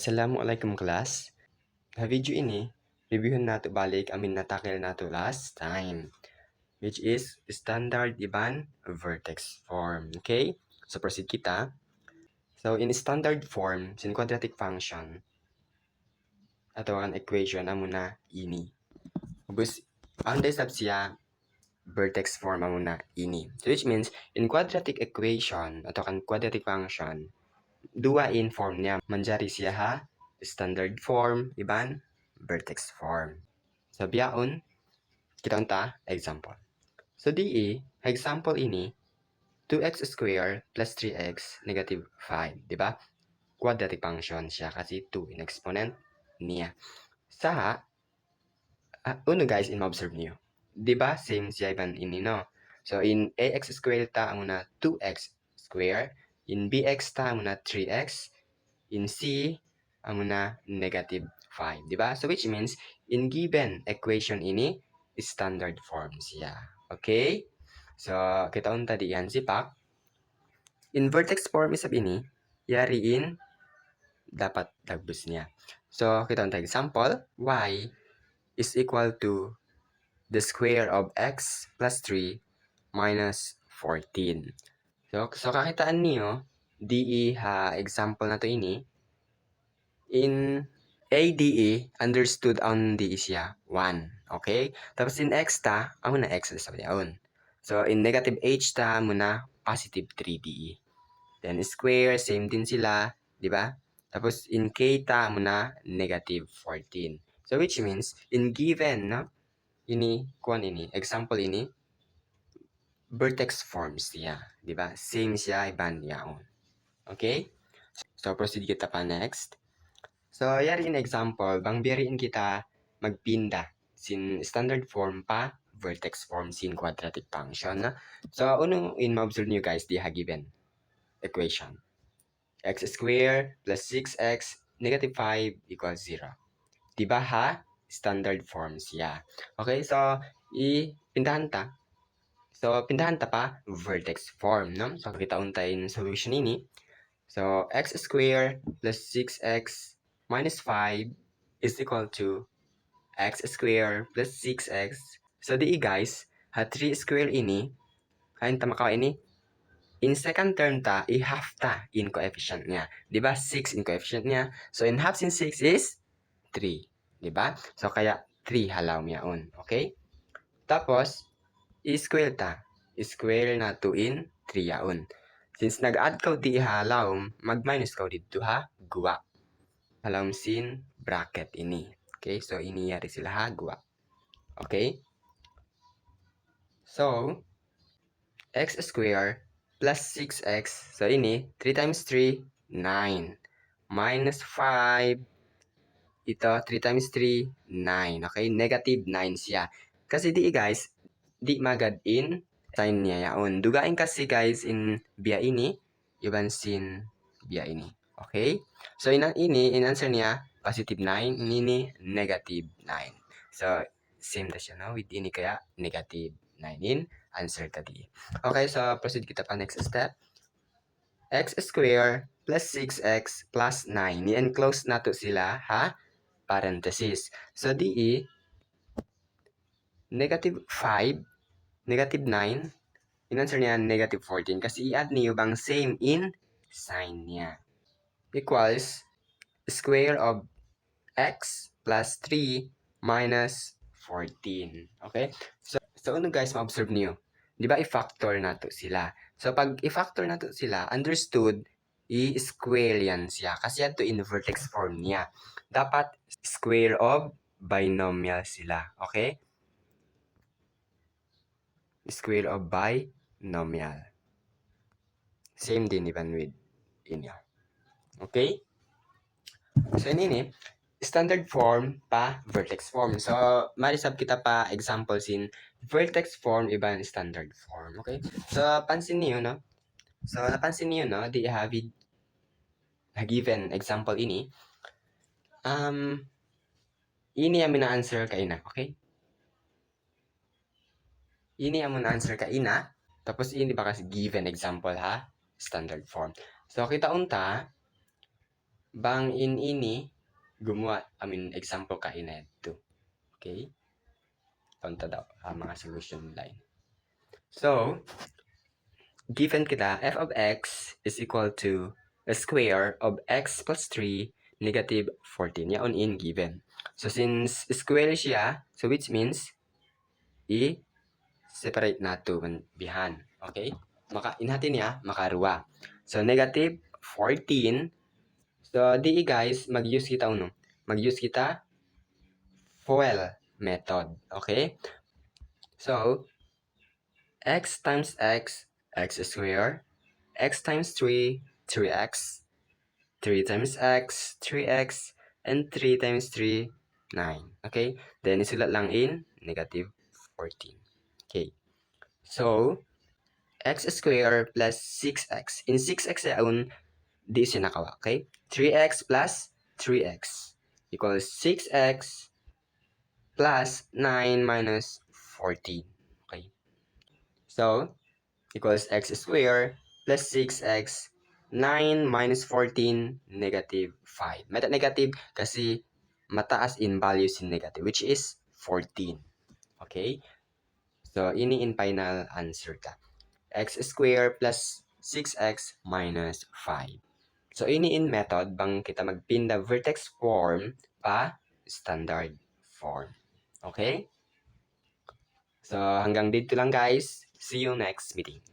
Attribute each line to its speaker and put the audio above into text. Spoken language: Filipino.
Speaker 1: Assalamualaikum kelas. Sa video ini, reviewin nato balik amin natakil nato last time, which is standard Iban vertex form. Okay? So proceed kita. So in standard form, sin quadratic function, atau kan equation amo na ini. Ubus, ang desab siya vertex form amo na ini. So which means, in quadratic equation, atau kan quadratic function, dua in form niya. Manjari siya ha, standard form, Iban vertex form. So, biyaon, kita unta, example. So, example ini, 2x squared plus 3x negative 5, di ba? Quadratic function siya kasi 2 in exponent niya. Sa, uno guys, in ma-observe niyo. Di ba? Same siya iban ini, no? So, in ax squared ta, muna 2x squared. In bx ta, muna 3x. In c, muna negative 5, di ba? So, which means, in given equation ini, standard form siya. Okay? So, kita unta diyan si Pak. In vertex form isab ini, yariin, dapat dagbus niya. So, kita unta example, y is equal to the square of x plus 3 minus 14. So kakitaan niyo, di ha example na to ini, in ADE, understood ang DE siya, 1. Okay? Tapos in X ta, amo na X sa yaon. So, in negative H ta, muna positive 3DE. Then, square, same din sila, di ba? Tapos, in K ta, muna negative 14. So, which means, in given, no? Example ini, vertex forms siya, di ba? Same siya, iban yaon. Okay? So, proceed kita pa next. So, yari in example, bang biyariin kita magpinda sin standard form pa vertex form sin quadratic function. Na? So, unong in ma-observe nyo guys, di ha given equation. X squared plus 6x negative 5 equals 0. Diba ha? Standard form siya. Okay, so, pindahan ta. So, pindahan ta pa vertex form. No? So, kita untayin solution ini. So, x squared plus 6x minus 5 is equal to x squared plus 6x. So, di guys, ha 3 square ini, kain ta makawa ini, in second term ta, i-half ta in coefficient niya. Diba? 6 in coefficient niya. So, in half sin 6 is 3. Diba? So, kaya 3 halaw miyaon. Okay? Tapos, i-square ta. I-square na 2 in 3 yaon. Since nag-add ka di halaw, mag-minus ka dito ha, guwa. Halaw sin bracket ini. Okay, so iniyari sila ha, guwa. Okay? So, x squared plus 6x. So, ini, 3 times 3, 9. Minus 5, ito, 3 times 3, 9. Okay, negative 9 siya. Kasi di guys, di magad in sign niya yaon. Dugain kasi guys in biya ini, iban sin biya ini. Okay? So, in answer niya, positive 9, ini negative 9. So, same na siya, no? With ini kaya, negative 9 in answer tadi. Okay, so proceed kita pa next step. X squared plus 6x plus 9. I-enclose na to sila, ha? Parenthesis. So, di negative 5, negative 9, in-answer niya negative 14 kasi i-add niyo bang same in sign niya. Equals square of x plus 3 minus 14. Okay? So ano guys, ma-observe niyo? Di ba i-factor na to sila? So pag i-factor na to sila, understood, i-square yan siya. Kasi yan to in vertex form niya. Dapat square of binomial sila. Okay? Square of binomial. Same din even with inyo. Okay? So, ini standard form pa vertex form. So, marisab kita pa examples in vertex form iban standard form. Okay? So, pansin niyo, no? So, napansin niyo, no? Di have a given example ini. Ini ang mina-answer ka ina. Okay? Ini ang mina-answer ka ina. Tapos, ini ba kasi given example, ha? Standard form. So, kita unta, bang ini gumawa, example ka inedto. Okay? Punta daw mga solution line. So, given kita, f of x is equal to the square of x plus 3 negative 14. Yaon in given. So, since square siya, so which means, i-separate nato bihan. Okay? Inhati niya, makaruwa. So, negative 14. So, di guys, mag-use kita FOIL method. Okay? So, x times x, x square, x times 3, 3x, 3 times x, 3x, and 3 times 3, 9. Okay? Then, isulat lang in negative 14. Okay. So, x square plus 6x. In 6x yaon, di sinakawa. Okay? 3x plus 3x equals 6x plus 9 minus 14. Okay? So, equals x squared plus 6x, 9 minus 14, negative 5. Meta negative kasi mataas in values in negative, which is 14. Okay? So, ini in final answer ka. X squared plus 6x minus 5. So, ini in method, bang kita magpinda vertex form pa standard form. Okay? So, hanggang dito lang guys. See you next meeting.